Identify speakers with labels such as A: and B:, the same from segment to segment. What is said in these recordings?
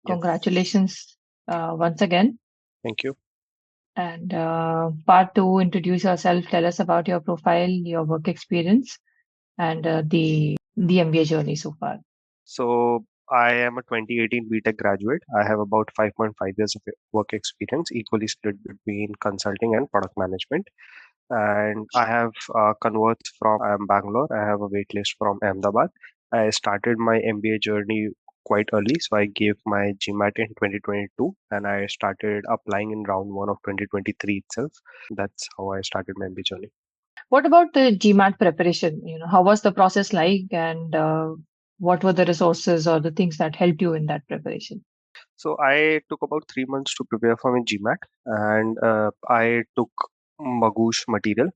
A: Yeah,
B: Congratulations once again.
A: thank you.
B: And part two, introduce yourself, tell us about your profile, your work experience, and the MBA journey so far.
A: So I am a 2018 BTech graduate. I have about 5.5 years of work experience, equally split between consulting and product management. And I have converts from Bangalore. I have a waitlist from Ahmedabad. I started my MBA journey quite early, so I gave my GMAT in 2022, and I started applying in round one of 2023 itself. That's how I started my MBA journey.
B: What about the GMAT preparation? How was the process like, and what were the resources or the things that helped you in that preparation?
A: So I took about 3 months to prepare for my GMAT, and I took Magoosh material.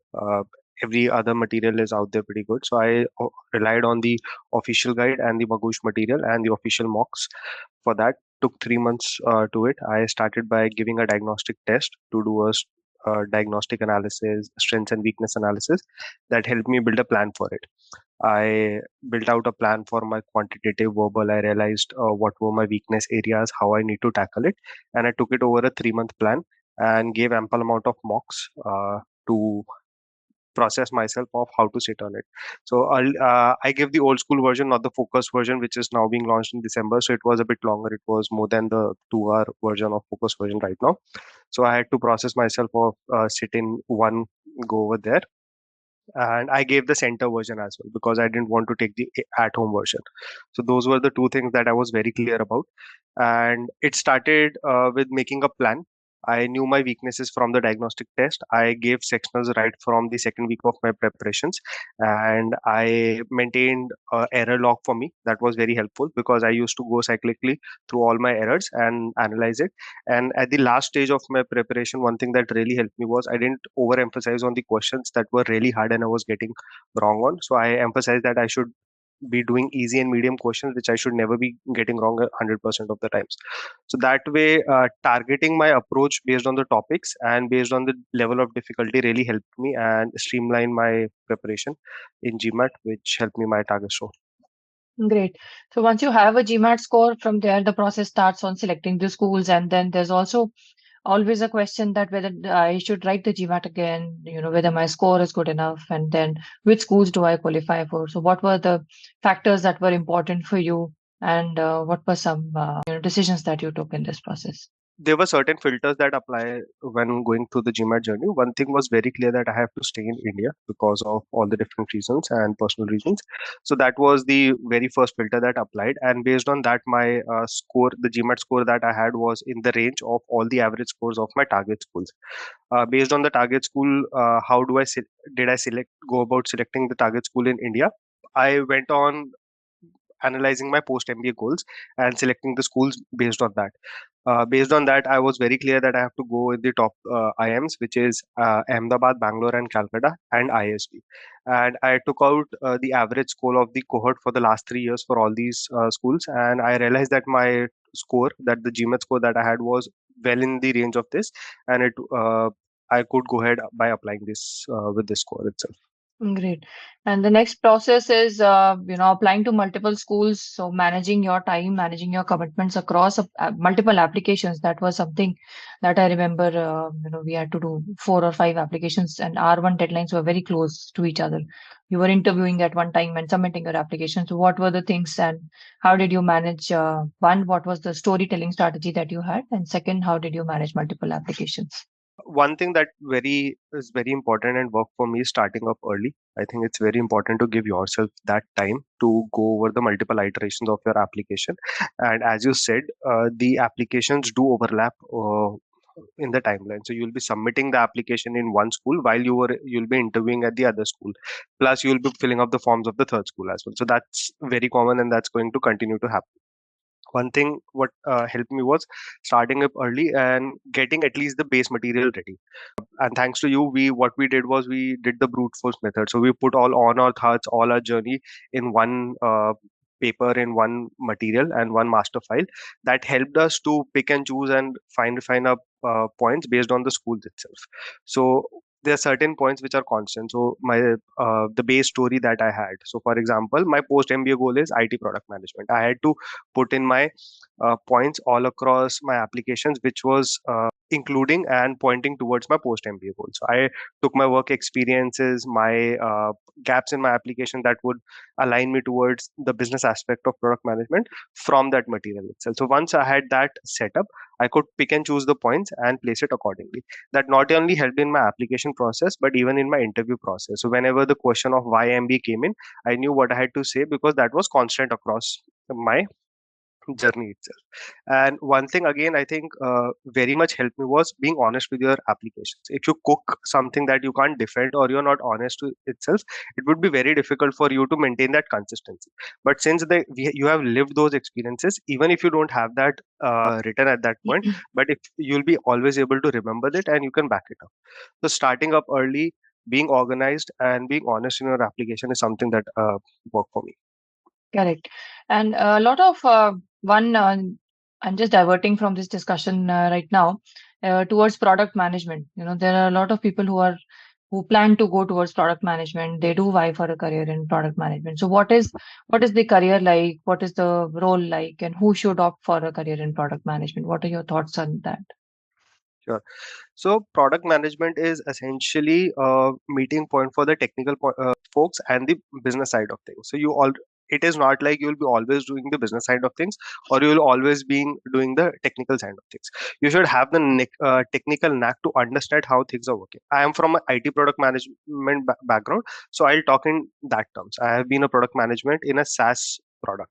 A: Every other material is out there pretty good, so I relied on the official guide and the Magoosh material and the official mocks. For that, took 3 months to it. I started by giving a diagnostic test to do a diagnostic analysis, strengths and weakness analysis that helped me build a plan for it. I built out a plan for my quantitative verbal. I realized what were my weakness areas, how I need to tackle it, and I took it over a 3 month plan and gave ample amount of mocks to process myself of how to sit on it. So I give the old school version, not the focus version, which is now being launched in December. So it was a bit longer. It was more than the 2 hour version of focus version right now. So I had to process myself of sit in one go over there, and I gave the center version as well because I didn't want to take the at home version. So those were the two things that I was very clear about. And it started with making a plan. I knew my weaknesses from the diagnostic test. I gave sectionals right from the second week of my preparations, and I maintained error log for me. That was very helpful because I used to go cyclically through all my errors and analyze it. And at the last stage of my preparation, one thing that really helped me was I didn't overemphasize on the questions that were really hard and I was getting wrong on. So I emphasized that I should be doing easy and medium questions, which I should never be getting wrong 100% of the times. So that way, targeting my approach based on the topics and based on the level of difficulty really helped me and streamline my preparation in GMAT, which helped me my target score.
B: Great. So once you have a GMAT score, from there the process starts on selecting the schools, and then there's also always a question that whether I should write the GMAT again, whether my score is good enough, and then which schools do I qualify for? So what were the factors that were important for you, and what were some decisions that you took in this process?
A: There were certain filters that apply when going through the GMAT journey. One thing was very clear that I have to stay in India because of all the different reasons and personal reasons. So that was the very first filter that applied. And based on that, my score, the GMAT score that I had was in the range of all the average scores of my target schools. Based on the target school, how did I go about selecting the target school in India? I went on analyzing my post MBA goals and selecting the schools based on that. Based on that, I was very clear that I have to go with the top IIMs, which is Ahmedabad, Bangalore, and Calcutta, and ISB. And I took out the average score of the cohort for the last 3 years for all these schools, and I realized that my score, that the GMAT score that I had, was well in the range of this, and it I could go ahead by applying this with this score itself.
B: Great. And the next process is, applying to multiple schools. So managing your time, managing your commitments across multiple applications. That was something that I remember, we had to do 4 or 5 applications, and our one deadlines were very close to each other. You were interviewing at one time and submitting your application. So what were the things, and how did you manage, one, what was the storytelling strategy that you had? And second, how did you manage multiple applications?
A: One thing that very is very important and work for me is starting up early. I think it's very important to give yourself that time to go over the multiple iterations of your application. And as you said, the applications do overlap in the timeline. So you'll be submitting the application in one school while you'll be interviewing at the other school. Plus you'll be filling up the forms of the third school as well. So that's very common and that's going to continue to happen. One thing what helped me was starting up early and getting at least the base material ready. And thanks to you, we what we did was we did the brute force method. So we put all on our thoughts, all our journey in one paper, in one material and one master file. That helped us to pick and choose and find up points based on the schools itself. So there are certain points which are constant. So my the base story that I had. So for example, my post MBA goal is IT product management. I had to put in my points all across my applications, which was including and pointing towards my post MBA goal. So I took my work experiences, my gaps in my application that would align me towards the business aspect of product management from that material itself. So once I had that set up, I could pick and choose the points and place it accordingly. That not only helped in my application process but even in my interview process. So whenever the question of why MBA came in, I knew what I had to say because that was constant across my journey itself. And one thing again, I think very much helped me was being honest with your applications. If you cook something that you can't defend or you're not honest to itself, it would be very difficult for you to maintain that consistency. But since you have lived those experiences, even if you don't have that written at that point, but if you'll be always able to remember it and you can back it up. So starting up early, being organized and being honest in your application is something that worked for me.
B: Correct. And a lot of one, I'm just diverting from this discussion right now towards product management. There are a lot of people who plan to go towards product management. They do vie for a career in product management. So what is the career like? What is the role like? And who should opt for a career in product management? What are your thoughts on that?
A: Sure. So product management is essentially a meeting point for the folks and the business side of things. So it is not like you'll be always doing the business side of things or you'll always be doing the technical side of things. You should have the technical knack to understand how things are working. I am from an IT product management background, so I'll talk in that terms. I have been a product management in a SaaS product.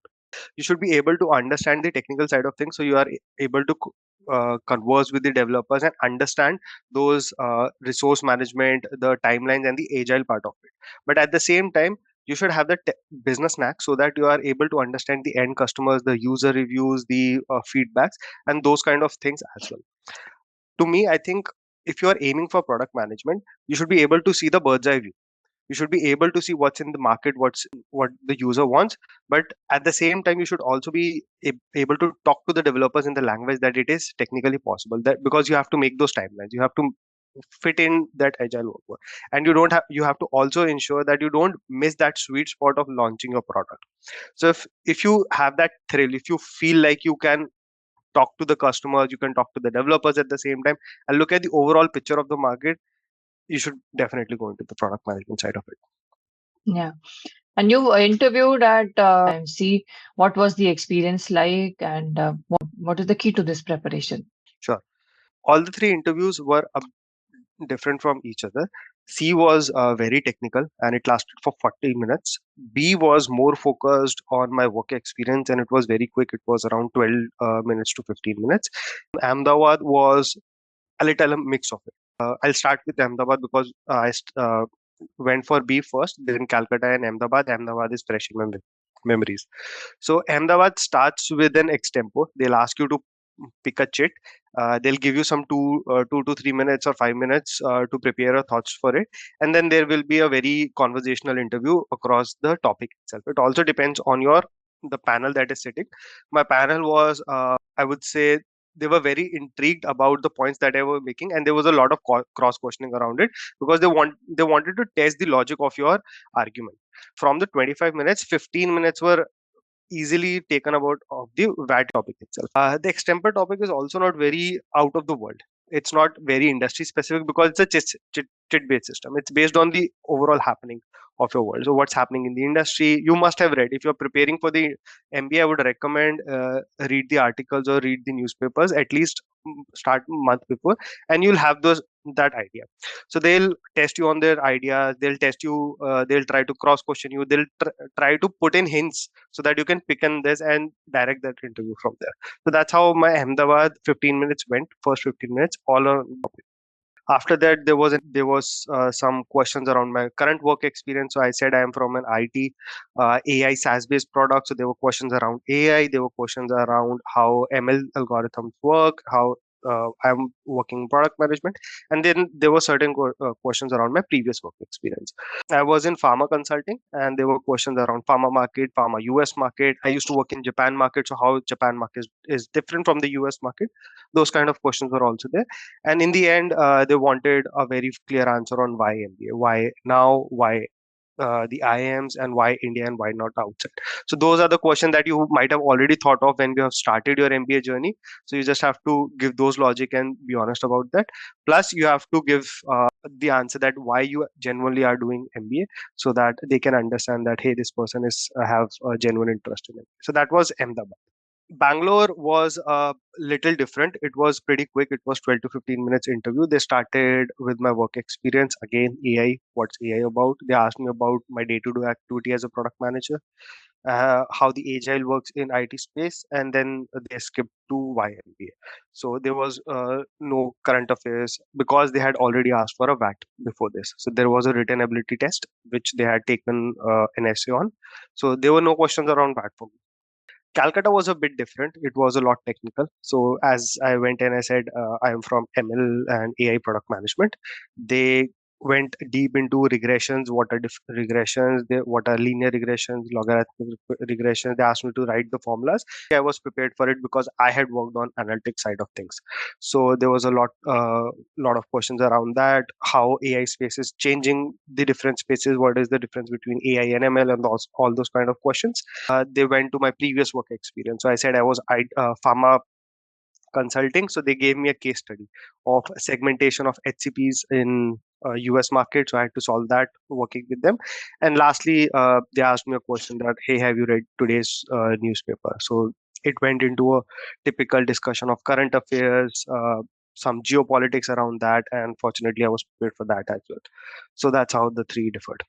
A: You should be able to understand the technical side of things so you are able to converse with the developers and understand those resource management, the timelines and the agile part of it. But at the same time, you should have the business knack so that you are able to understand the end customers, the user reviews, the feedbacks and those kind of things as well. To me, I think if you are aiming for product management, you should be able to see the bird's eye view. You should be able to see what's in the market, what the user wants, but at the same time you should also be able to talk to the developers in the language that it is technically possible, that because you have to make those timelines, you have to fit in that agile work, and you have to also ensure that you don't miss that sweet spot of launching your product. So if you have that thrill, if you feel like you can talk to the customers, you can talk to the developers at the same time and look at the overall picture of the market, you should definitely go into the product management side of it.
B: Yeah. And you interviewed at IMC. What was the experience like, and what is the key to this preparation?
A: Sure. All the three interviews were different from each other. C was very technical and it lasted for 40 minutes. B was more focused on my work experience and it was very quick. It was around 12 minutes to 15 minutes. Ahmedabad was a little mix of it. I'll start with Ahmedabad because went for B first, then Calcutta and Ahmedabad. Ahmedabad is fresh in my memories. So Ahmedabad starts with an extempo. They'll ask you to pick a chit. They'll give you some 2 to 3 minutes or 5 minutes to prepare your thoughts for it, and then there will be a very conversational interview across the topic itself. It also depends on the panel that is sitting. My panel was, I would say, they were very intrigued about the points that I was making, and there was a lot of cross questioning around it because they wanted to test the logic of your argument. From the 25 minutes, 15 minutes were easily taken about of the VAT topic itself. The extemporary topic is also not very out of the world. It's not very industry specific because it's a chit based system. It's based on the overall happening of your world. So what's happening in the industry, you must have read. If you're preparing for the MBA, I would recommend read the articles or read the newspapers at least start month before, and you'll have that idea. So they'll test you on their ideas. They'll test you. They'll try to cross question you. They'll try to put in hints so that you can pick on this and direct that interview from there. So that's how my Ahmedabad 15 minutes went. First 15 minutes, all on topic. After that, there was some questions around my current work experience. So I said I am from an IT AI SaaS based product. So there were questions around AI. There were questions around how ML algorithms work, how I'm working product management, and then there were certain questions around my previous work experience. I was in pharma consulting, and there were questions around pharma market, pharma US market. I used to work in Japan market, so how Japan market is different from the US market. Those kind of questions were also there. And in the end, they wanted a very clear answer on why MBA, why now, why the IIMs, and why India and why not outside. So those are the questions that you might have already thought of when you have started your MBA journey. So you just have to give those logic and be honest about that. Plus, you have to give the answer that why you genuinely are doing MBA, so that they can understand that hey, this person is have a genuine interest in it. So that was Ahmedabad. Bangalore was a little different. It was pretty quick. It was 12 to 15 minutes interview. They started with my work experience. Again, AI. What's AI about? They asked me about my day-to-day activity as a product manager, how the agile works in IT space, and then they skipped to YMBA. So there was no current affairs because they had already asked for a VAT before this. So there was a written ability test which they had taken an essay on. So there were no questions around VAT for me. Calcutta was a bit different. It was a lot technical. So as I went and I said, I am from ML and AI product management. They went deep into regressions. What are regressions? What are linear regressions, logarithmic regressions? They asked me to write the formulas. I was prepared for it because I had worked on analytics side of things. So there was a lot of questions around that. How AI space is changing the different spaces. What is the difference between AI and ML, and all those kind of questions. They went to my previous work experience. So I said I was pharma consulting. So they gave me a case study of segmentation of HCPs in US market. So I had to solve that working with them. And lastly, they asked me a question that, hey, have you read today's newspaper? So it went into a typical discussion of current affairs, some geopolitics around that. And fortunately, I was prepared for that as well. So that's how the three differed.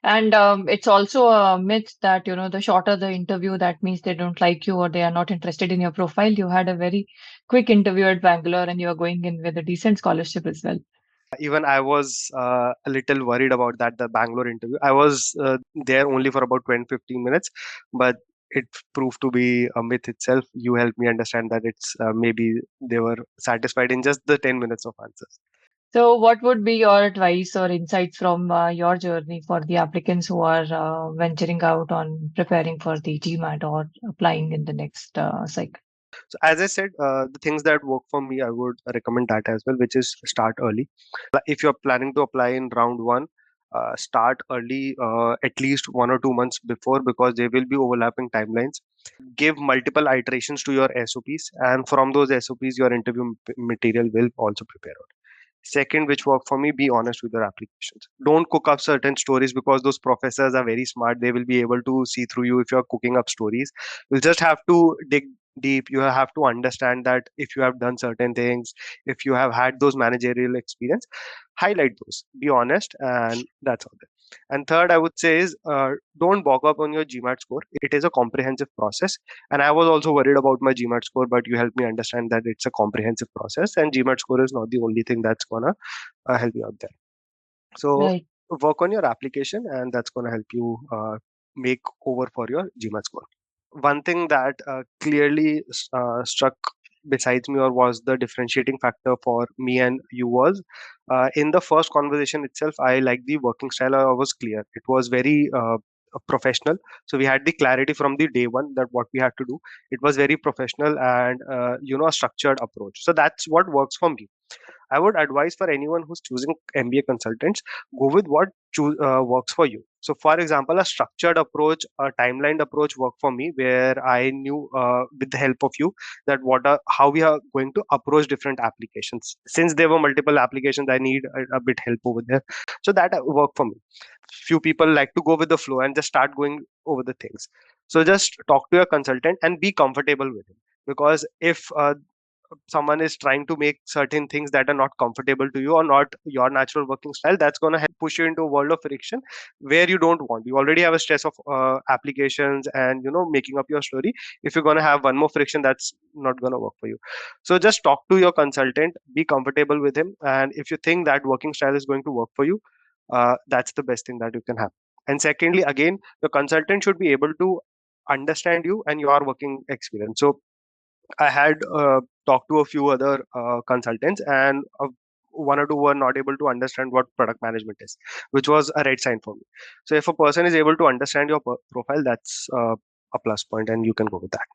B: And it's also a myth that, the shorter the interview, that means they don't like you or they are not interested in your profile. You had a very quick interview at Bangalore and you are going in with a decent scholarship as well.
A: Even I was a little worried about that, the Bangalore interview. I was there only for about 20, 15 minutes, but it proved to be a myth itself. You helped me understand that it's maybe they were satisfied in just the 10 minutes of answers.
B: So, what would be your advice or insights from your journey for the applicants who are venturing out on preparing for the GMAT or applying in the next cycle?
A: So as I said, the things that work for me, I would recommend that as well, which is start early. If you're planning to apply in round one, start early, at least 1 or 2 months before, because there will be overlapping timelines. Give multiple iterations to your SOPs, and from those SOPs, your interview material will also prepare on. Second, which work for me, be honest with your applications. Don't cook up certain stories because those professors are very smart. They will be able to see through you if you're cooking up stories. You'll just have to dig deep. You have to understand that if you have done certain things, if you have had those managerial experience, highlight those. Be honest, and that's all. And third, I would say is don't bog up on your GMAT score. It is a comprehensive process. And I was also worried about my GMAT score, but you helped me understand that it's a comprehensive process, and GMAT score is not the only thing that's gonna help you out there. So
B: Right.
A: work on your application, and that's gonna help you make over for your GMAT score. One thing that clearly struck besides me, or was the differentiating factor for me and you, was in the first conversation itself, I like the working style. I was clear. It was very professional. So we had the clarity from the day one that what we had to do. It was very professional, and a structured approach. So that's what works for me. I would advise for anyone who's choosing MBA consultants, go with what works for you. So, for example, a structured approach, a timelined approach worked for me, where I knew with the help of you that how we are going to approach different applications. Since there were multiple applications, I need a bit help over there. So that worked for me. Few people like to go with the flow and just start going over the things. So just talk to your consultant and be comfortable with him, because if someone is trying to make certain things that are not comfortable to you or not your natural working style, that's going to push you into a world of friction where you don't want. You already have a stress of applications and making up your story. If you're going to have one more friction, that's not going to work for you. So just talk to your consultant, be comfortable with him, and if you think that working style is going to work for you, that's the best thing that you can have. And secondly, again, the consultant should be able to understand you and your working experience. So I had talked to a few other consultants, and one or two were not able to understand what product management is, which was a red sign for me. So if a person is able to understand your profile, that's a plus point, and you can go with that.